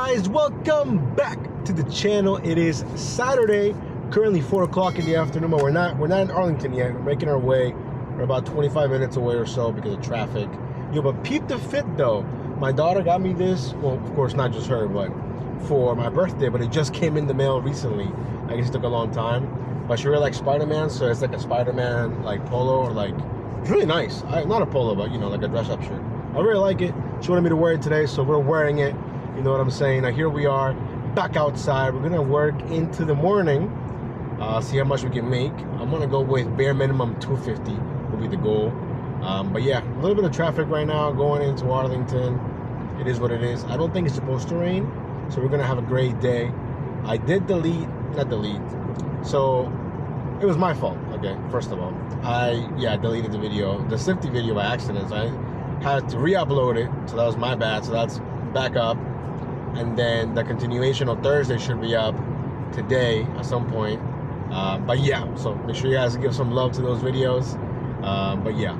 guys, welcome back to the channel. It is Saturday, currently 4 o'clock in the afternoon, but we're not in Arlington yet. We're making our way. We're about 25 minutes away or so because of traffic. Yo, but peep the fit though. My daughter got me this, well, of course not just her, but for my birthday, but it just came in the mail recently. I guess it took a long time, but she really likes Spider-Man, so it's like a Spider-Man like polo, or like, it's really nice. Not a polo, but you know, like a dress-up shirt. I really like it. She wanted me to wear it today, so we're wearing it. You know what I'm saying? Now here we are, back outside. We're gonna work into the morning, see how much we can make. I'm gonna go with bare minimum 250 will be the goal. But yeah, a little bit of traffic right now going into Arlington. It is what it is. I don't think it's supposed to rain, so we're gonna have a great day. I did not delete. So it was my fault, okay, first of all. I deleted the video, the safety video by accident. So I had to re-upload it, so that was my bad. So that's back up. And then the continuation on Thursday should be up today at some point. But yeah, so make sure you guys give some love to those videos. But yeah.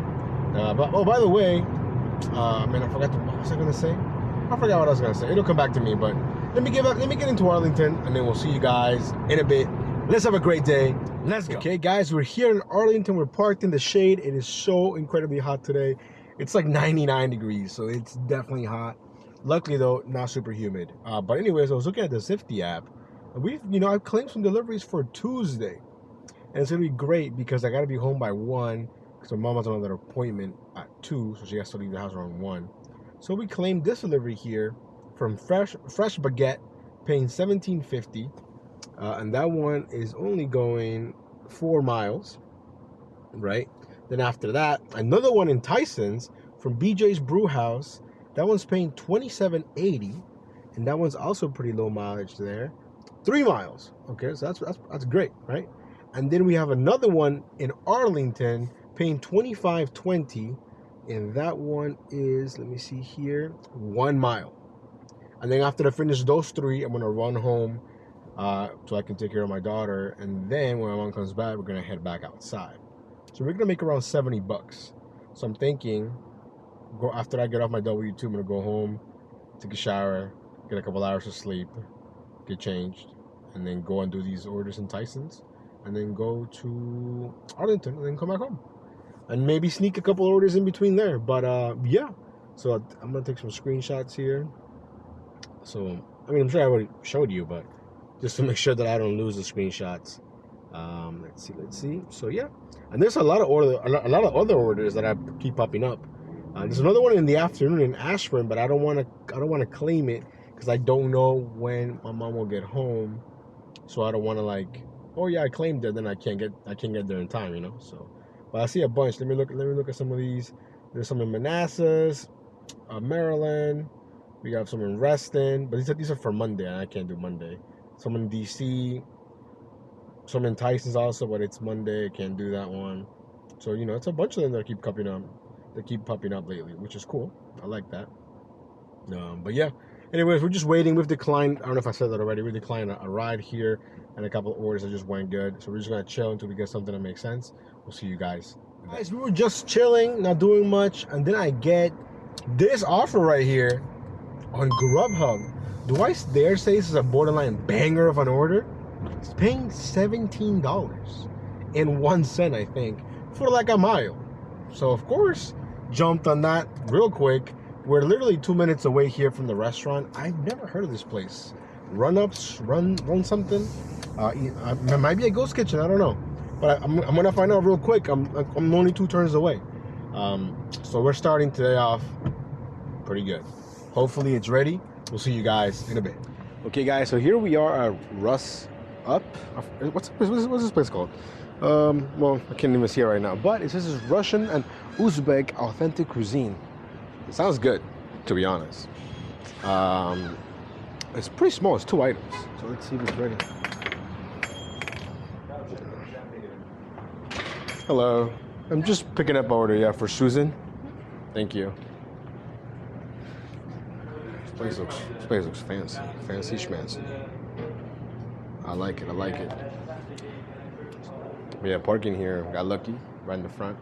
Oh, by the way, man, I forgot what was I gonna say? I forgot what I was gonna say. It'll come back to me. But let me get into Arlington, and then we'll see you guys in a bit. Let's have a great day. Let's go. Okay, guys, we're here in Arlington. We're parked in the shade. It is so incredibly hot today. It's like 99 degrees, so it's definitely hot. Luckily though, not super humid. But anyways, I was looking at the Zifty app. I've claimed some deliveries for Tuesday, and it's gonna be great because I gotta be home by 1 because my mom has another appointment at 2, so she has to leave the house around 1. So we claimed this delivery here from Fresh Baguette, paying $17.50, and that one is only going 4 miles, right? Then after that, another one in Tyson's from BJ's Brew House. That one's paying $27.80, and that one's also pretty low mileage there. 3 miles, okay, so that's great, right? And then we have another one in Arlington paying $25.20, and that one is, let me see here, 1 mile. And then after I finish those 3, I'm gonna run home so I can take care of my daughter, and then when my mom comes back, we're gonna head back outside. So we're gonna make around $70. So I'm thinking, after I get off my W2, I'm gonna go home, take a shower, get a couple hours of sleep, get changed, and then go and do these orders in Tyson's, and then go to Arlington, and then come back home, and maybe sneak a couple orders in between there. But yeah, so I'm gonna take some screenshots here. So I mean, I'm sure I already showed you, but just to make sure that I don't lose the screenshots. Let's see. So yeah, and there's a lot of other orders that I keep popping up. There's another one in the afternoon in Ashburn, but I don't want to claim it because I don't know when my mom will get home. So I don't want to like, oh yeah, I claimed it, then I can't get there in time, you know. So, but I see a bunch. Let me look at some of these. There's some in Manassas, Maryland. We have some in Reston, but these are for Monday, and I can't do Monday. Some in DC, some in Tyson's also, but it's Monday. I can't do that one. So you know, it's a bunch of them that keep popping up. They keep popping up lately, which is cool. I like that. But yeah, anyways, we're just waiting. We've declined, I don't know if I said that already, we declined a ride here and a couple of orders that just weren't good. So we're just gonna chill until we get something that makes sense. We'll see you guys. Guys, we were just chilling, not doing much, and then I get this offer right here on Grubhub. Do I dare say this is a borderline banger of an order? It's paying $17.01, I think, for like a mile. So of course, jumped on that real quick. We're literally 2 minutes away here from the restaurant. I've never heard of this place. Run something. It might be a ghost kitchen. I don't know, but I'm gonna find out real quick. I'm only 2 turns away. So we're starting today off pretty good. Hopefully it's ready. We'll see you guys in a bit. Okay, guys. So here we are at Russ Up. What's this place called? Well, I can't even see it right now, but it says it's Russian and Uzbek authentic cuisine. It sounds good, to be honest. It's pretty small. It's 2 items. So let's see if it's ready. Hello. I'm just picking up order, yeah, for Susan. Thank you. This place looks fancy. Fancy schmancy. I like it. Yeah, parking here. Got lucky. Right in the front.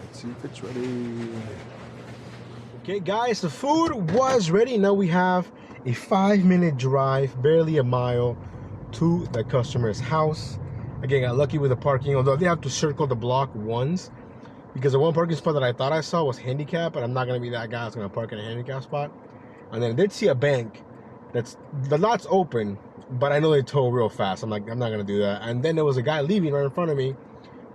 Let's see if it's ready. Okay, guys, the food was ready. Now we have a 5-minute drive, barely a mile, to the customer's house. Again, got lucky with the parking, although they have to circle the block once, because the one parking spot that I thought I saw was handicapped, but I'm not gonna be that guy that's gonna park in a handicap spot. And then I did see a bank the lot's open, but I know they tow real fast. I'm like, I'm not gonna do that. And then there was a guy leaving right in front of me,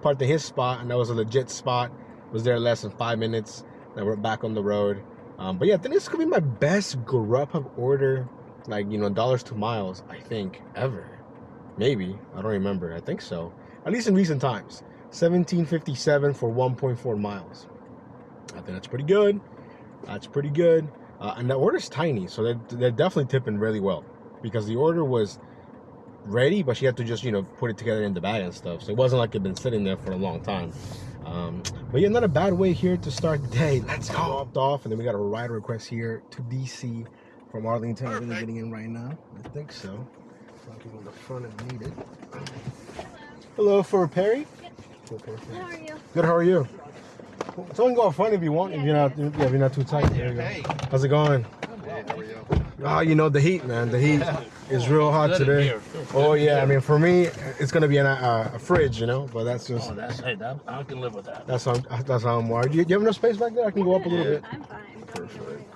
parked in his spot, and that was a legit spot. Was there less than 5 minutes. Then we're back on the road. But yeah, I think this could be my best grubhub order, like, you know, dollars to miles, I think, ever. Maybe, I don't remember. I think so. At least in recent times. $17.57 for 1.4 miles. I think that's pretty good. That's pretty good. And the order's tiny, so they're definitely tipping really well, because the order was ready, but she had to just, you know, put it together in the bag and stuff. So it wasn't like it'd been sitting there for a long time. But yeah, not a bad way here to start the day. Let's go. Dropped off, and then we got a ride request here to DC from Arlington. Are they getting in right now? I think so. Looking on the front and need it. Hello, for Perry. Yep. Okay. How are you? Good. How are you? Someone go up front if you want. If you're not too tight. There you go. How's it going? Hey, how are you? Oh, you know, the heat, man. The heat is real hot today. Oh yeah, I mean, for me, it's gonna be a fridge, you know. But that's just. Oh, I can live with that. That's how I'm wired. Do you have enough space back there? I can go up a little bit. I'm fine. Perfect.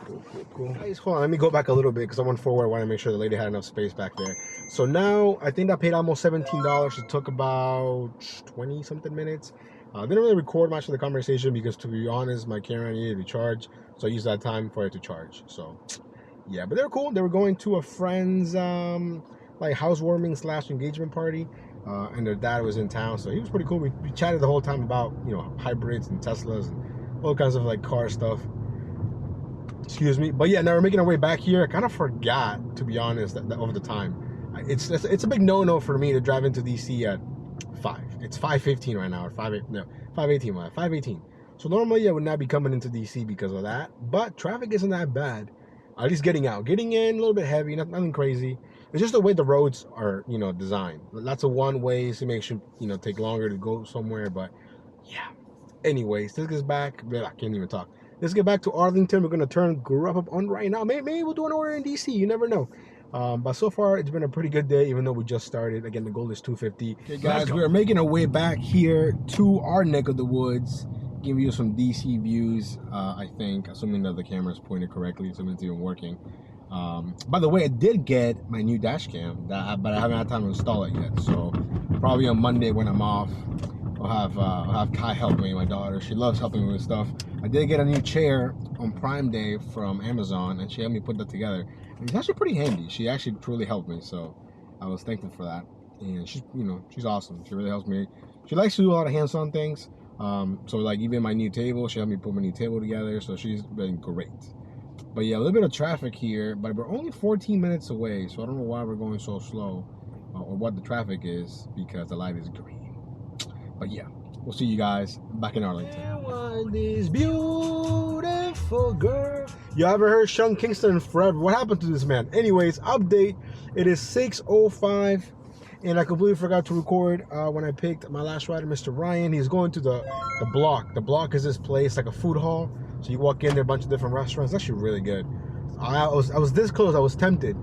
Cool. Guys, hold on. Let me go back a little bit, because I went forward. I want to make sure the lady had enough space back there. So now I think I paid almost $17. It took about 20 something minutes. Didn't really record much of the conversation, because, to be honest, my camera needed to charge, so I used that time for it to charge. So yeah, but they were cool. They were going to a friend's like housewarming / engagement party, and their dad was in town, so he was pretty cool. We chatted the whole time about, you know, hybrids and Teslas and all kinds of like car stuff. Excuse me. But yeah, now we're making our way back here. I kind of forgot, to be honest, that over the time. It's a big no-no for me to drive into DC at 5. It's 5:15 right now, or 5:18. So normally I would not be coming into DC because of that, but traffic isn't that bad. At least getting out. Getting in, a little bit heavy, nothing crazy. It's just the way the roads are, you know, designed. Lots of one-ways to make you, you know, take longer to go somewhere, but yeah. Anyways, this gets back, I can't even talk. Let's get back to Arlington. We're going to turn grubhub on right now. Maybe we'll do an order in DC. You never know. But so far, it's been a pretty good day, even though we just started. Again, the goal is 250. Okay, guys, we are making our way back here to our neck of the woods. Give you some DC views, I think, assuming that the camera is pointed correctly, assuming it's even working. By the way, I did get my new dash cam, but I haven't had time to install it yet. So probably on Monday when I'm off, I'll have Kai help me, my daughter. She loves helping me with stuff. I did get a new chair on Prime Day from Amazon, and she helped me put that together. And it's actually pretty handy. She actually truly helped me, so I was thankful for that. And she's, you know, she's awesome. She really helps me. She likes to do a lot of hands-on things. So like even my new table, she helped me put my new table together. So she's been great. But yeah, a little bit of traffic here, but we're only 14 minutes away. So I don't know why we're going so slow, or what the traffic is, because the light is green. But yeah, we'll see you guys back in Arlington. This beautiful girl. You ever heard Sean Kingston forever? What happened to this man? Anyways, update. It is 6:05, and I completely forgot to record when I picked my last rider, Mr. Ryan. He's going to the block. The block is this place, like a food hall. So you walk in there, a bunch of different restaurants. It's actually really good. I was this close. I was tempted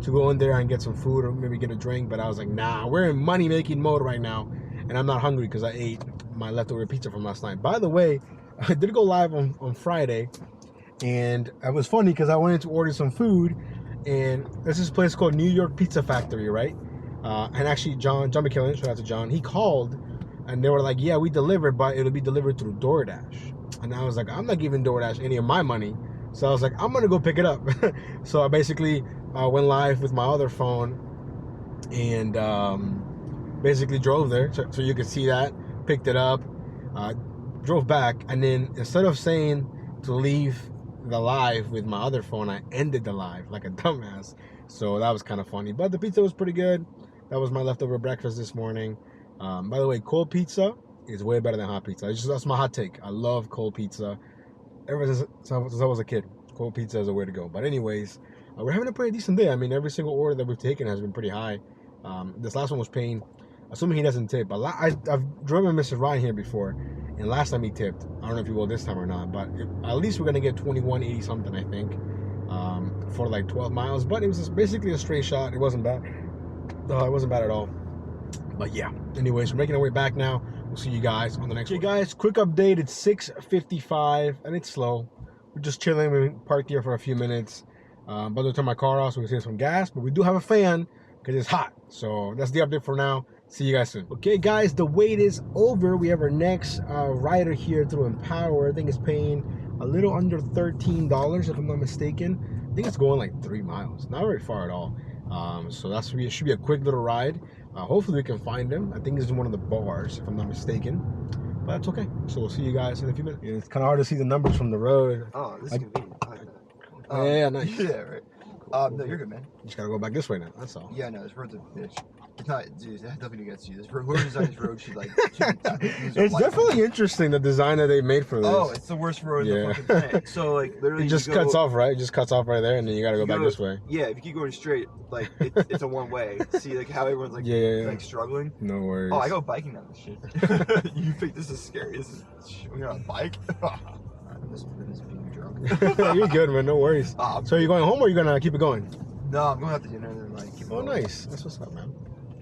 to go in there and get some food or maybe get a drink, but I was like, nah, we're in money-making mode right now. And I'm not hungry because I ate my leftover pizza from last night. By the way, I did go live on Friday, and it was funny because I wanted to order some food, and there's this place called New York Pizza Factory, right? And actually, John McKillen, shout out to John, he called, and they were like, yeah, we delivered, but it'll be delivered through DoorDash. And I was like, I'm not giving DoorDash any of my money. So I was like, I'm going to go pick it up. So I basically went live with my other phone, and basically drove there so you could see that, picked it up, drove back, and then instead of saying to leave the live with my other phone, I ended the live like a dumbass. So that was kind of funny, but the pizza was pretty good. That was my leftover breakfast this morning. By the way, cold pizza is way better than hot pizza. That's my hot take. I love cold pizza. Ever since I was a kid, cold pizza is the way to go. But anyways, we're having a pretty decent day. I mean, every single order that we've taken has been pretty high. This last one was paying, assuming he doesn't tip. But I've driven Mr. Ryan here before, and last time he tipped. I don't know if he will this time or not, but at least we're gonna get 21.80 something, I think. for like 12 miles, but it was just basically a straight shot. It wasn't bad. It wasn't bad at all. But yeah, anyways, we're making our way back now. We'll see you guys on the next one. Okay, guys, quick update. It's 6:55 and it's slow. We're just chilling. We parked here for a few minutes. About to turn my car off so we can save some gas, but we do have a fan because it's hot. So that's the update for now. See you guys soon. Okay, guys, the wait is over. We have our next rider here through Empower. I think it's paying a little under $13 if I'm not mistaken. I think it's going like 3 miles, not very far at all. So it should be a quick little ride. Hopefully we can find him. I think it's in one of the bars if I'm not mistaken, but that's okay. So we'll see you guys in a few minutes. It's kind of hard to see the numbers from the road. Oh, this is convenient. I like that. Yeah, nice. Yeah, right. No, you're good, man. Just gotta go back this way now, that's all. Yeah, no, this road's a bitch. It's not, dude, that definitely gets you. Whoever designed this road should, like, it's definitely interesting, the design that they made for this. Oh, it's the worst road in the fucking planet. So, like, literally, it just cuts off, right? It just cuts off right there, and then you gotta go back this way. Yeah, if you keep going straight, like, it's a one-way. See, like, how everyone's, like, like struggling? No worries. Oh, I go biking down this shit. You think this is scary? When you're on a bike? I'm just being drunk. You're good, man. No worries. So are you going home, or are you gonna keep it going? No, I'm going out to dinner and then, like, keep it going. Nice. That's what's up, man.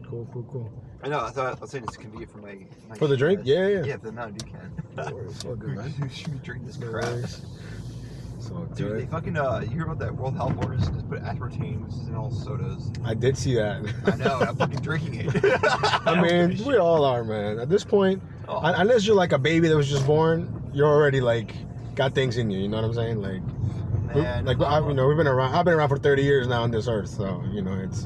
Cool. I know. I was saying it's convenient for my for the drink. Yeah. Yeah, for the amount you can. No worries. All good, man. You should be drinking this No crap. worries. So Dude, they fucking you hear about that World Health Organization just put aspartame in all sodas. I did see that. I know. I'm fucking drinking it. I mean, we all are, man. At this point, unless you're like a baby that was just born, you're already like got things in you. You know what I'm saying? Like, man, we've been around. I've been around for 30 years now on this earth, so you know it's.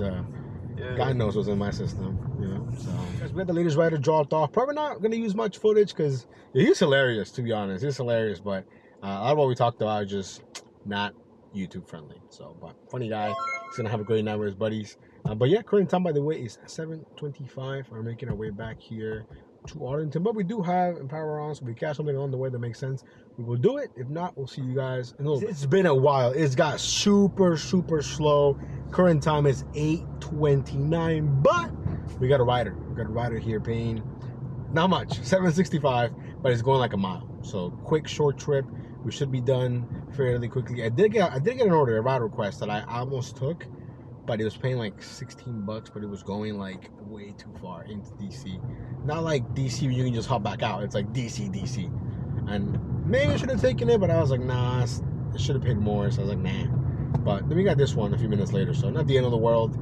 God knows what's in my system, you know. So we had the latest rider dropped off. Probably not gonna use much footage because he's hilarious, to be honest. He's hilarious, but a lot of what we talked about is just not YouTube friendly. So, but funny guy. He's gonna have a great night with his buddies. But yeah, current time by the way is 7:25. We're making our way back here to Arlington, but we do have Empower on, so we catch something on the way that makes sense. We will do it. If not, we'll see you guys in a little bit. It's been a while. It's got super slow. Current time is 8:29, but we got a rider. We got a rider here paying not much, 7.65, but it's going like a mile. So quick, short trip. We should be done fairly quickly. I did get an order, a ride request that I almost took, but it was paying like 16 bucks, but it was going like way too far into DC. Not like DC where you can just hop back out. It's like DC. And maybe I should have taken it, but I was like, nah, I should have paid more. So I was like, nah. But then we got this one a few minutes later, so not the end of the world.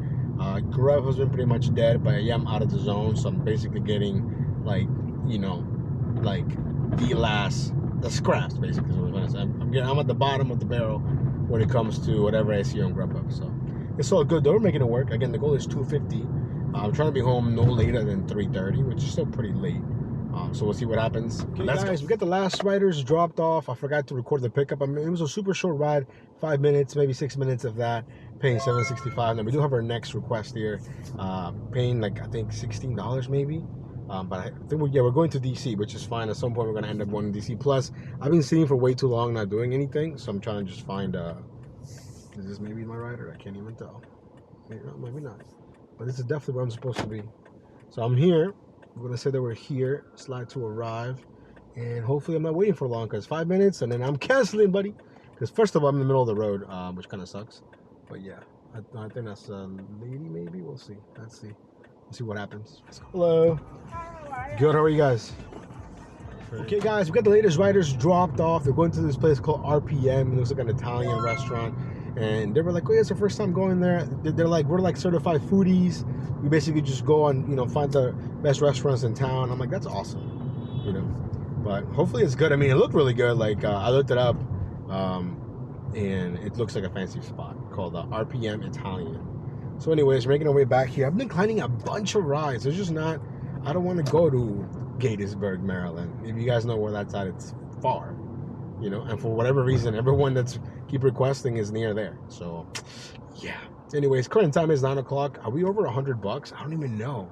Grub has been pretty much dead, but yeah, I'm out of the zone, so I'm basically getting like, you know, like the scraps basically. So I'm at the bottom of the barrel when it comes to whatever I see on Grubhub. So it's all good though. We're making it work. Again, the goal is 250. I'm trying to be home no later than 3:30, which is still pretty late. So we'll see what happens. Okay, guys, we got the last riders dropped off. I forgot to record the pickup. I mean, it was a super short ride, 5 minutes, maybe 6 minutes of that, paying $7.65. Now we do have our next request here, paying like I think $16 maybe. But I think we're going to DC, which is fine. At some point, we're gonna end up going to DC. Plus, I've been sitting for way too long, not doing anything. So I'm trying to just find. Is this maybe my rider? I can't even tell. Maybe not. But this is definitely where I'm supposed to be. So I'm here. I'm gonna say that we're here. Slide to arrive, and hopefully I'm not waiting for long, because 5 minutes and then I'm canceling, buddy. Because first of all, I'm in the middle of the road, which kind of sucks. But yeah, I think that's a lady. Maybe we'll see. Let's see what happens. Hello. Good. How are you guys? Okay, guys, we got the latest riders dropped off. They're going to this place called RPM. It looks like an Italian restaurant. And they were like, oh, yeah, it's our first time going there. They're like, we're like certified foodies. We basically just go on, you know, find the best restaurants in town. I'm like, that's awesome, you know. But hopefully it's good. I mean, it looked really good. Like, I looked it up, and it looks like a fancy spot called RPM Italian. So anyways, we're making our way back here. I've been declining a bunch of rides. It's just not, I don't want to go to Gatesburg, Maryland. If you guys know where that's at, it's far, you know. And for whatever reason, everyone that's keep requesting is near there. So yeah. Anyways, current time is 9 o'clock. Are we over $100? I don't even know.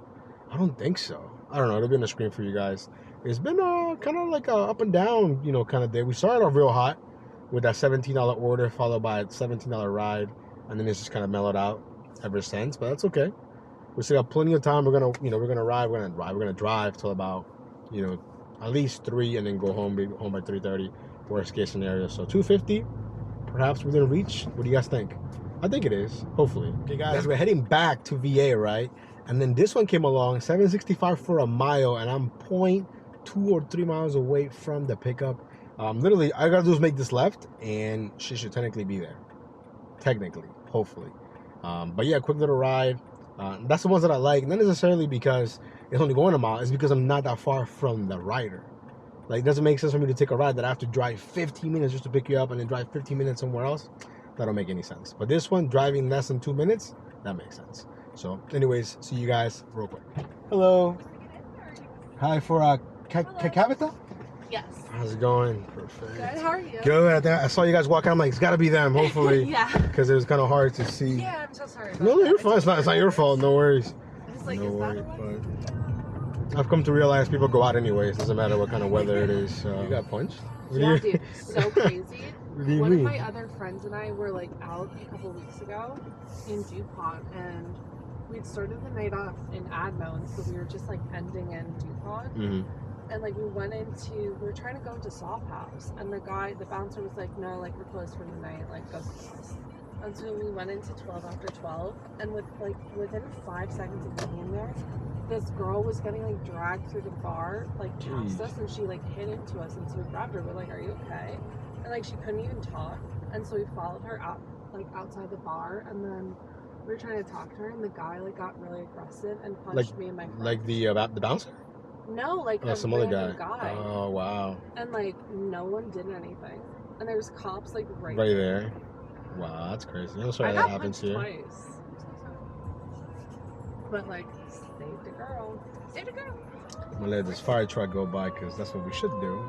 I don't think so. I don't know. It'll be on the screen for you guys. It's been kind of like a up and down, you know, kind of day. We started off real hot with that $17 order, followed by a $17 ride, and then it's just kind of mellowed out ever since. But that's okay. We still got plenty of time. We're gonna drive till about, you know, at least 3, and then go home. Be home by 3:30. Worst case scenario. So 250. perhaps within reach. What do you guys think? I think it is, hopefully. Okay guys, we're heading back to VA, right? And then this one came along, $7.65 for a mile, and I'm 0.2 or 3 miles away from the pickup. Literally, all I gotta do is make this left, and she should technically be there. Technically, hopefully. But yeah, quick little ride. That's the ones that I like, not necessarily because it's only going a mile, it's because I'm not that far from the rider. Like, it doesn't make sense for me to take a ride that I have to drive 15 minutes just to pick you up and then drive 15 minutes somewhere else. That don't make any sense. But this one, driving less than 2 minutes, that makes sense. So anyways, see you guys real quick. Hello. Hi for Cavita? Yes. How's it going? Perfect. Good, how are you? Good. I saw you guys walking. I'm like, it's gotta be them, hopefully. Yeah. Because it was kind of hard to see. Yeah, I'm so sorry. No, you're fine. It's not your fault. No worries. I was like, No is that worries. a one? But I've come to realize people go out anyways. Doesn't matter what kind of weather it is. So. You got punched? What do Yeah, you- dude, so crazy. What do you One mean? of my other friends and I were like out a couple weeks ago in DuPont, and we'd started the night off in Admo, so we were just like ending in DuPont. Mm-hmm. And like we were trying to go into Soft House, and the bouncer was like, no, like we're closed for the night, like go to us. And so we went into 12 after 12, and within 5 seconds of being there, this girl was getting like dragged through the bar, like past us, and she like hit into us, and so we grabbed her. We're like, are you okay? And like she couldn't even talk, and so we followed her out, like outside the bar, and then we were trying to talk to her, and the guy like got really aggressive and punched me and my friend. Like the bouncer? No, like Some other guy. guy. Oh wow. And like no one did anything, and there was cops like right there. Wow, that's crazy. I'm sorry I that got happened punched to you. twice. I'm so sorry. But like, saved a girl. Saved a girl. I'm gonna let this fire truck go by because that's what we should do.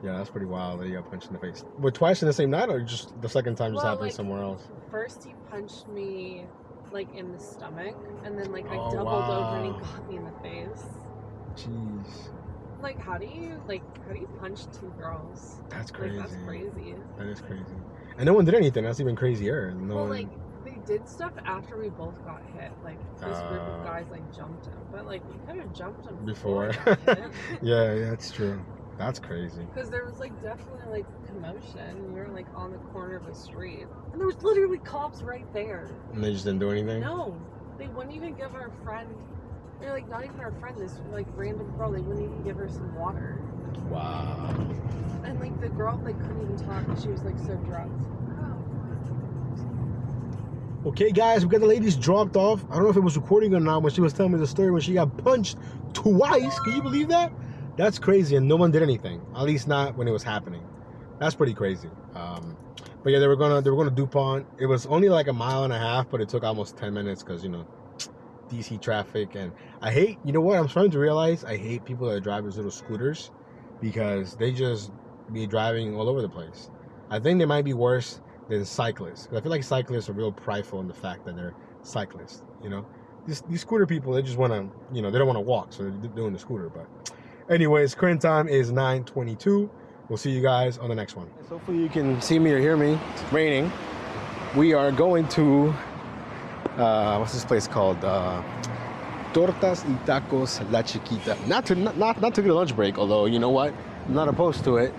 Yeah, that's pretty wild that you got punched in the face. But twice in the same night, or just the second time just happened like, somewhere else? First he punched me like in the stomach, and then like I Oh, doubled wow. over and he got me in the face. Jeez. Like how do you punch two girls? That's crazy. Like that's crazy. That is crazy. And no one did anything. That's even crazier. No Well, one... like they did stuff after we both got hit. Like this group of guys like jumped him, but like we could have jumped him Before. Yeah, that's true. That's crazy. Because there was like definitely like commotion. We were like on the corner of a street, and there was literally cops right there. And they just didn't do anything? No, they wouldn't even give our friend. They're like not even our friend. This like random girl. They wouldn't even give her some water. Wow. And like the girl like couldn't even talk because she was like so drunk. Okay, guys, we got the ladies dropped off. I don't know if it was recording or not when she was telling me the story when she got punched twice. Can you believe that? That's crazy, and no one did anything. At least not when it was happening. That's pretty crazy. But yeah, they were gonna DuPont. It was only like a mile and a half, but it took almost 10 minutes because, you know, DC traffic. And I hate, you know what, I'm starting to realize I hate people that drive these little scooters because they just be driving all over the place. I think they might be worse than cyclists. I feel like cyclists are real prideful in the fact that they're cyclists, you know? These scooter people, they just want to, you know, they don't want to walk, so they're doing the scooter. But anyways, current time is 9:22. We'll see you guys on the next one. So hopefully you can see me or hear me. It's raining. We are going to, what's this place called? Tortas y Tacos La Chiquita. Not to get a lunch break, although, you know what? I'm not opposed to it.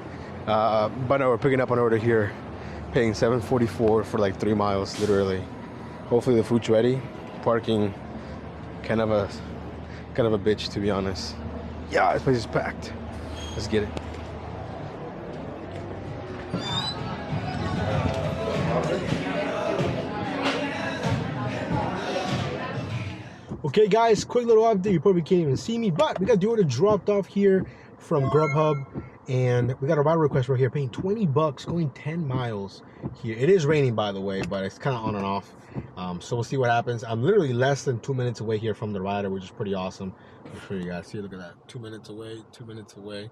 But no, we're picking up an order here, paying $7.44 for like 3 miles, literally. Hopefully the food's ready. Parking, kind of a bitch, to be honest. Yeah, this place is packed. Let's get it. Okay, guys, quick little update. You probably can't even see me, but we got the order dropped off here from Grubhub, and we got a ride request right here, paying $20, going 10 miles here. It is raining, by the way, but it's kind of on and off. So we'll see what happens. I'm literally less than 2 minutes away here from the rider, which is pretty awesome. I'm sure you guys see. Look at that, 2 minutes away, 2 minutes away.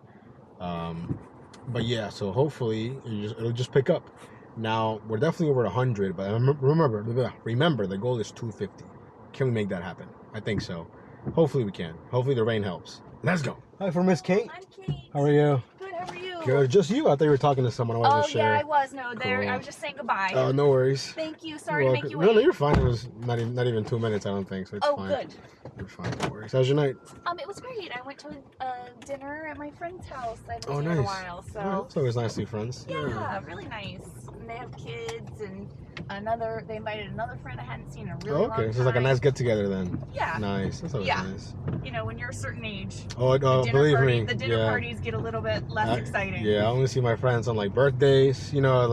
But yeah, so hopefully it'll just pick up. Now we're definitely over 100, but remember the goal is 250. Can we make that happen? I think so. Hopefully we can. Hopefully the rain helps. Let's go. Hi, for Miss Kate. I'm Kate. How are you? Good, how are you? Good. Just you? I thought you were talking to someone. I wasn't sure. Yeah, I was. No, there. Cool. I was just saying goodbye. Oh, no worries. Thank you. Sorry to make you No, wait. you're fine. It was not even 2 minutes, I don't think, so it's fine. Good. You're fine. No worries. How's your night? It was great. I went to dinner at my friend's house. I haven't Oh, seen nice. in a while, so. Oh, it's always nice to see friends. Yeah, really nice. And they have kids and they invited another friend I hadn't seen in a really long time. Okay, so it's like a nice get together then. Yeah. Nice. That's always nice. You know, when you're a certain age, Believe me. the dinner parties get a little bit less exciting. Yeah, I only see my friends on like birthdays, you know,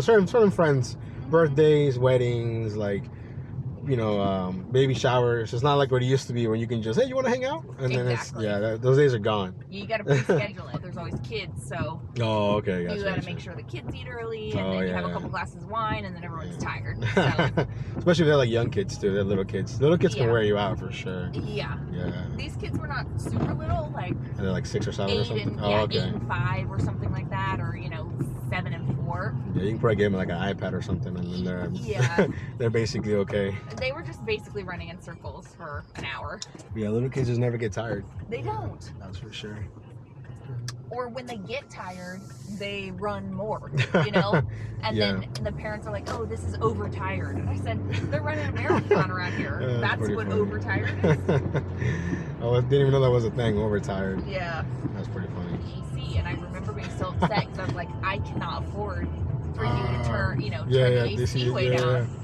certain friends, birthdays, weddings, like, you know, baby showers. It's not like what it used to be when you can just, hey, you want to hang out? And then those days are gone. You got to pre-schedule it. There's always kids, so. Oh, okay. Gotcha, you got to make sure the kids eat early, and then you have a couple glasses of wine, and then everyone's tired. So. Especially if they're like young kids too. They're little kids. Little kids can wear you out for sure. Yeah. Yeah. These kids were not super little, like. And they're like 6 or 7 or something. And, 8 and 5 or something like that, or 7 and 4. Yeah, you can probably give them like an iPad or something, and then they're basically okay. They were just basically running in circles for an hour. Yeah, little kids just never get tired. They don't. That's for sure. Or when they get tired, they run more, you know? And then the parents are like, oh, this is overtired. And I said, they're running a marathon around here. That's what funny. Overtired is. I didn't even know that was a thing, overtired. Yeah. That's pretty funny. AC, and I remember being so upset because I was like, I cannot afford for you to turn, turn the AC way down.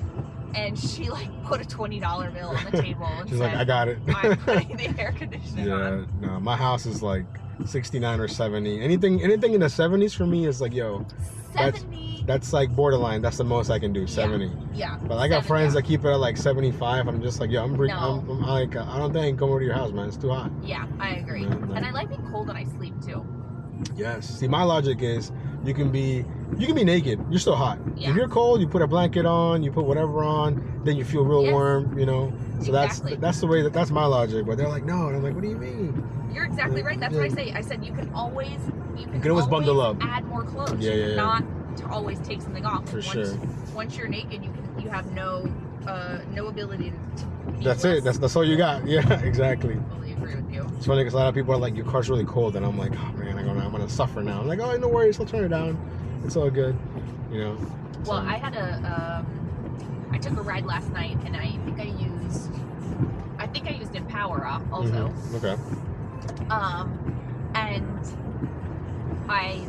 And she like put a $20 bill on the table and she's said, like, I got it. I'm putting the air conditioning on. Yeah, no, my house is like 69 or 70. Anything in the 70s for me is like, yo, 70. That's like borderline. That's the most I can do, 70. Yeah. But I got friends that keep it at like 75. I'm just like, yo, I'm like, I don't think I can come over to your house, man. It's too hot. Yeah, I agree. And I like being cold when I sleep too. Yes. See, my logic is you can be naked. You're still hot. Yeah. If you're cold, you put a blanket on, you put whatever on, then you feel real warm, you know. So that's the way that's my logic. But they're like, no, and I'm like, what do you mean? You're exactly right. That's what I say. I said you can always bundle up. Add more clothes. Yeah, not to always take something off. For sure. Once you're naked, you have no ability to be That's it. That's all you got. Yeah, exactly. I fully agree with you. It's funny because a lot of people are like, your car's really cold, and I'm like, oh man, I'm gonna suffer now. I'm like, oh, no worries, I'll turn it down. It's all good, you know. Well, I had I took a ride last night, and I think I used Empower also. Mm-hmm. Okay. And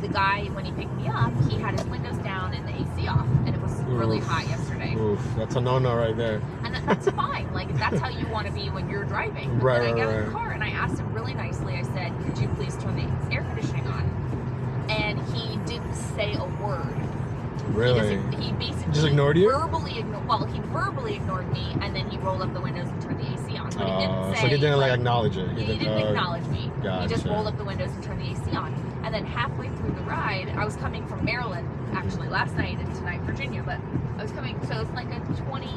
the guy, when he picked me up, he had his windows down and the AC off, and it was really hot yesterday. Oof, that's a no-no right there. And that's fine. Like, if that's how you want to be when you're driving. But Right, then I got in right. the car, and I asked him really nicely, I said, could you please turn the air conditioning on? And he didn't say a word. Really? He basically just ignored you? He verbally ignored me, and then he rolled up the windows and turned the AC on. But he didn't say. So he didn't like acknowledge it. He didn't acknowledge me. Gotcha. He just rolled up the windows and turned the AC on. And then halfway through the ride, I was coming from Maryland, actually last night, and tonight Virginia. But I was coming, so it's like a 20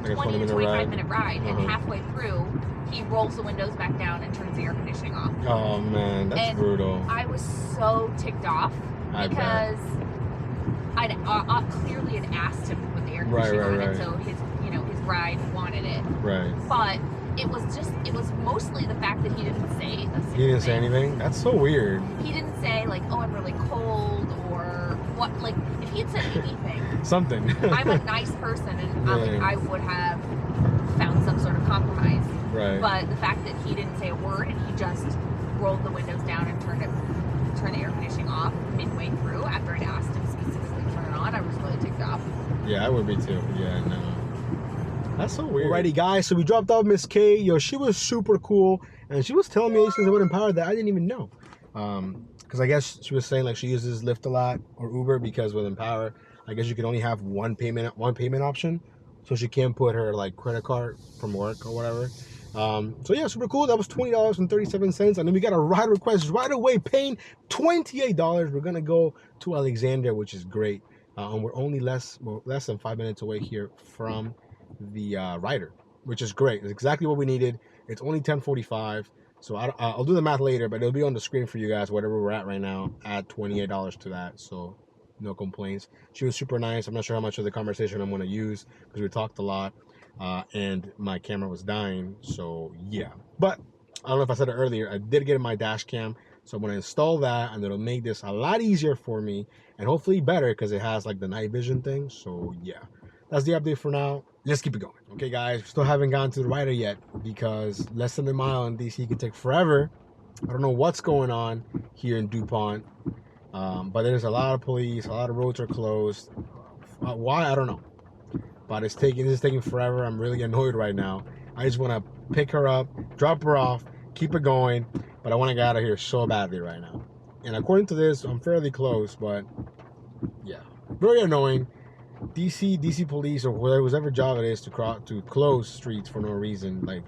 to 25 minute ride, and halfway through, he rolls the windows back down and turns the air conditioning off. Oh man, that's brutal. I was so ticked off because I clearly had asked him to put the air conditioning on, and so his ride wanted it. Right. But it was mostly the fact that he didn't say a He didn't say anything? That's so weird. He didn't say like, oh, I'm really cold, or what. Like, if he had said anything, something. I'm a nice person, and I would have found some sort of compromise. Right. But the fact that he didn't say a word, and he just rolled the windows down and turned the air conditioning off midway through after I'd asked him specifically to turn it on, I was really ticked off. Yeah, I would be too. Yeah, no. That's so weird. Alrighty, guys, so we dropped off Miss K. Yo, she was super cool, and she was telling me these things about Empower that I didn't even know. Because I guess she was saying like she uses Lyft a lot or Uber, because with Empower, I guess you can only have one payment option, so she can't put her like credit card from work or whatever. So yeah, super cool. That was $20.37, and then we got a ride request right away, paying $28. We're gonna go to Alexandria, which is great, and we're only less than 5 minutes away here from the rider, which is great. It's exactly what we needed. It's only 10:45, so I'll do the math later, but it'll be on the screen for you guys, whatever we're at right now. Add $28 to that, so no complaints. She was super nice. I'm not sure how much of the conversation I'm going to use because we talked a lot, and my camera was dying, so yeah. But I don't know if I said it earlier, I did get my dash cam So I'm gonna install that, and it'll make this a lot easier for me, and hopefully better because it has like the night vision thing. So yeah, that's the update for now. Let's keep it going. Okay, guys, still haven't gotten to the rider yet because less than a mile in DC can take forever. I don't know what's going on here in DuPont, but there's a lot of police, a lot of roads are closed. Why, I don't know, but this is taking forever. I'm really annoyed right now. I just want to pick her up, drop her off, keep it going, but I want to get out of here so badly right now. And according to this, I'm fairly close, but yeah, very annoying. DC police or whatever job it is to close streets for no reason. Like,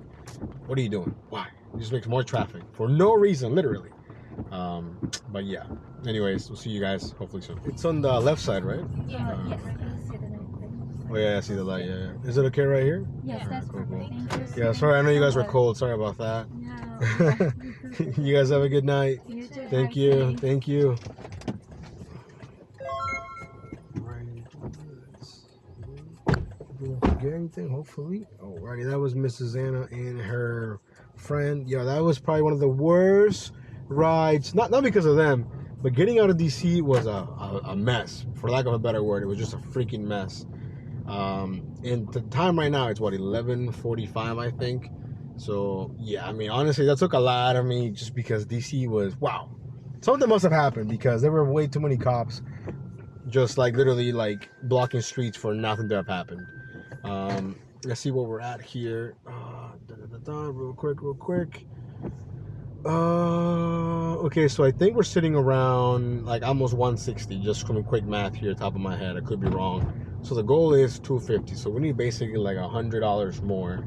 what are you doing? Why? It just makes more traffic for no reason, literally. But yeah. Anyways, we'll see you guys hopefully soon. It's on the left side, right? Yeah, yes. Oh yeah, I see the light. Yeah. Is it okay right here? Yes, Alright, that's cool, perfect. cool. Thank you. Yeah. Sorry, I know you guys were cold. Sorry about that. No. You guys have a good night. You too. Thank Drive you. safe. Thank you. Didn't forget anything, hopefully. Alrighty, that was Mrs. Anna and her friend. Yeah, that was probably one of the worst rides. Not because of them, but getting out of DC was a mess, for lack of a better word. It was just a freaking mess. And the time right now, it's what, 11:45, I think. So yeah, I mean, honestly, that took a lot of me just because DC was, wow. Something must have happened because there were way too many cops just like literally like blocking streets for nothing to have happened. Let's see where we're at here. Real quick. Okay, so I think we're sitting around like almost 160, just from a quick math here, top of my head. I could be wrong. So the goal is 250. So we need basically like $100 more.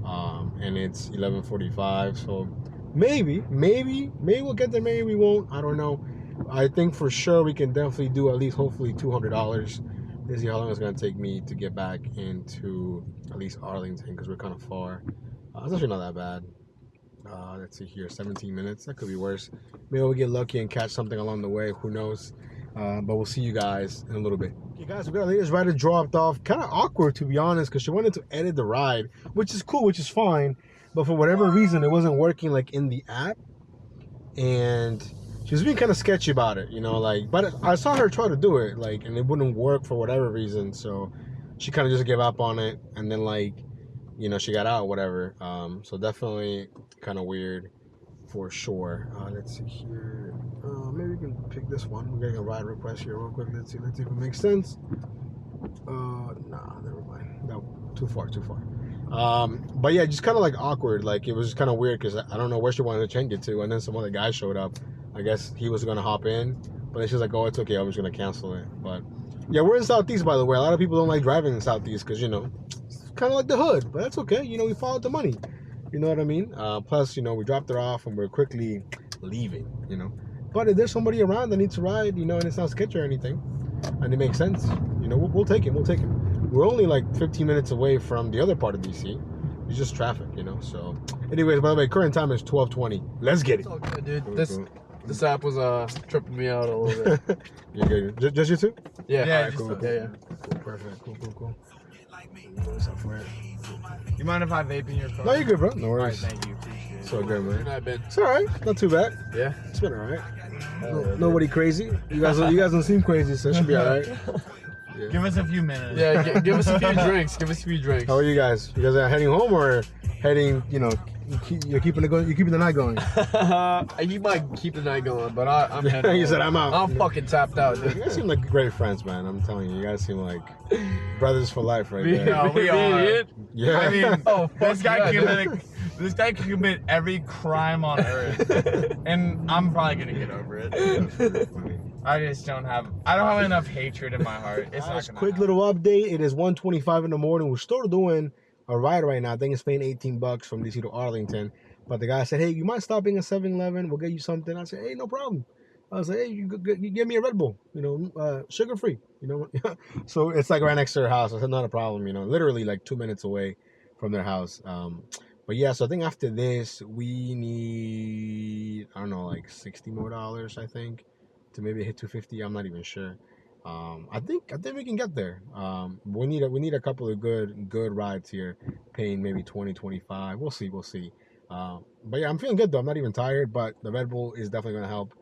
And it's 11:45. So maybe we'll get there. Maybe we won't. I don't know. I think for sure we can definitely do at least hopefully $200. Let's see how long it's gonna take me to get back into at least Arlington because we're kind of far. It's actually not that bad. Let's see here, 17 minutes. That could be worse. Maybe we'll get lucky and catch something along the way. Who knows? But we'll see you guys in a little bit. Okay, guys, we got our latest rider dropped off. Kind of awkward, to be honest, because she wanted to edit the ride, which is cool, which is fine. But for whatever reason, it wasn't working like in the app, and she was being kind of sketchy about it, you know, like, but I saw her try to do it, like, and it wouldn't work for whatever reason, so she kind of just gave up on it, and then, like, you know, she got out, whatever, so definitely kind of weird, for sure. Let's see here, maybe we can pick this one. We're getting a ride request here real quick. Let's see if it makes sense. Nah, never mind, no, too far. But yeah, just kind of like awkward, like, it was just kind of weird, because I don't know where she wanted to change it to, and then some other guy showed up. I guess he was gonna hop in, but then she's like, "Oh, it's okay. I was gonna cancel it." But yeah, we're in Southeast, by the way. A lot of people don't like driving in Southeast because, you know, it's kind of like the hood, but that's okay. You know, we followed the money. You know what I mean? Plus, you know, we dropped her off and we're quickly leaving. You know, but if there's somebody around that needs to ride, you know, and it's not sketchy or anything, and it makes sense, you know, we'll take it. We're only like 15 minutes away from the other part of DC. It's just traffic, you know. So, anyways, by the way, current time is 12:20. Let's get it. It's all good, dude. This app was tripping me out a little bit. You're good. Just you two? Yeah. Yeah, Alright, just cool. the- Yeah. Cool, perfect. Cool. What's up for it? You mind if I vape in your car? No, you're good, bro. No All right, worries. thank you. Appreciate it. So good, Good man. night, Ben. It's alright. Not too bad. Yeah. It's been alright. Yeah, Nobody crazy. You guys don't seem crazy, so it should be alright. Yeah. Give us a few minutes. Yeah, give us a few drinks. How are you guys? You guys are heading home or heading? You know, you're keeping the night going. You might keep the night going, but I'm heading. You said home. I'm out. I'm fucking tapped out, You dude. guys seem like great friends, man. I'm telling you, you guys seem like brothers for life, right there. No, we are. Yeah. I mean, Oh, this fuck guy yeah, this guy can commit every crime on earth, and I'm probably gonna get over it. I don't have enough hatred in my heart. It's not Guys, gonna quick happen. little update. It is 1:25 in the morning. We're still doing a ride right now. I think it's paying $18 from DC to Arlington. But the guy said, "Hey, you mind stopping at 7-Eleven? We'll get you something." I said, "Hey, no problem." I was like, "Hey, you give me a Red Bull, you know, sugar free, you know." So it's like right next to their house. I said, "Not a problem," you know, literally like 2 minutes away from their house. But yeah, so I think after this we need, I don't know, like $60 more, I think, to maybe hit 250. I'm not even sure. I think we can get there. We need a couple of good rides here, paying maybe 20, 25. We'll see. But yeah, I'm feeling good though. I'm not even tired, but the Red Bull is definitely gonna help.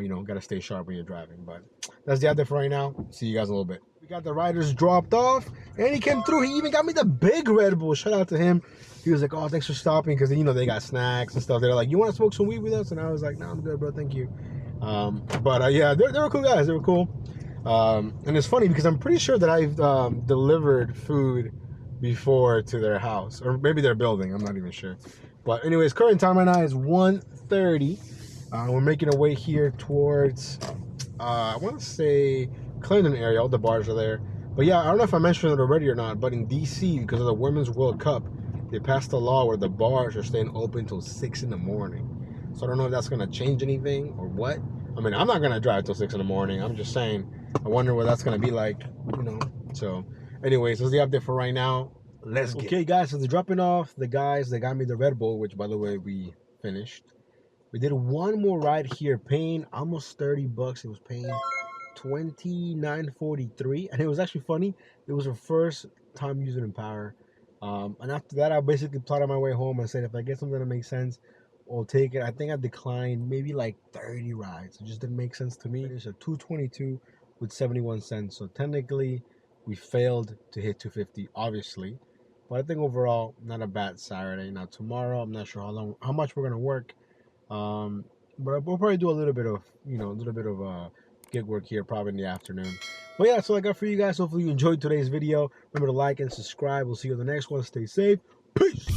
You know, gotta stay sharp when you're driving. But that's the update for right now. See you guys in a little bit. We got the riders dropped off, and he came through. He even got me the big Red Bull. Shout out to him. He was like, "Oh, thanks for stopping," because you know they got snacks and stuff. They're like, "You want to smoke some weed with us?" And I was like, "No, I'm good, bro. Thank you." Yeah, they were cool guys. They were cool. And it's funny because I'm pretty sure that I've delivered food before to their house, or maybe their building. I'm not even sure. But anyways, current time right now is 1:30. We're making our way here towards, I want to say Clinton area. All the bars are there. But yeah, I don't know if I mentioned it already or not, but in DC, because of the Women's World Cup, they passed a law where the bars are staying open till 6 in the morning. So I don't know if that's going to change anything or what. I mean, I'm not going to drive till 6 in the morning. I'm just saying, I wonder what that's going to be like, you know. So anyways, that's the update for right now. Let's get it. Guys, so they're dropping off the guys that got me the Red Bull, which by the way, we finished. We did one more ride here, paying almost $30. It was paying $29.43, and it was actually funny. It was her first time using Empower. And after that, I basically plotted my way home and said, if I get something that makes sense, I'll take it. I think I declined maybe like 30 rides. It just didn't make sense to me. It's a $2.22 with 71 cents. So technically, we failed to hit 250, obviously. But I think overall, not a bad Saturday. Now tomorrow, I'm not sure how much we're gonna work. But we'll probably do a little bit of, gig work here, probably in the afternoon. But yeah, that's all I got for you guys. Hopefully you enjoyed today's video. Remember to like and subscribe. We'll see you on the next one. Stay safe. Peace.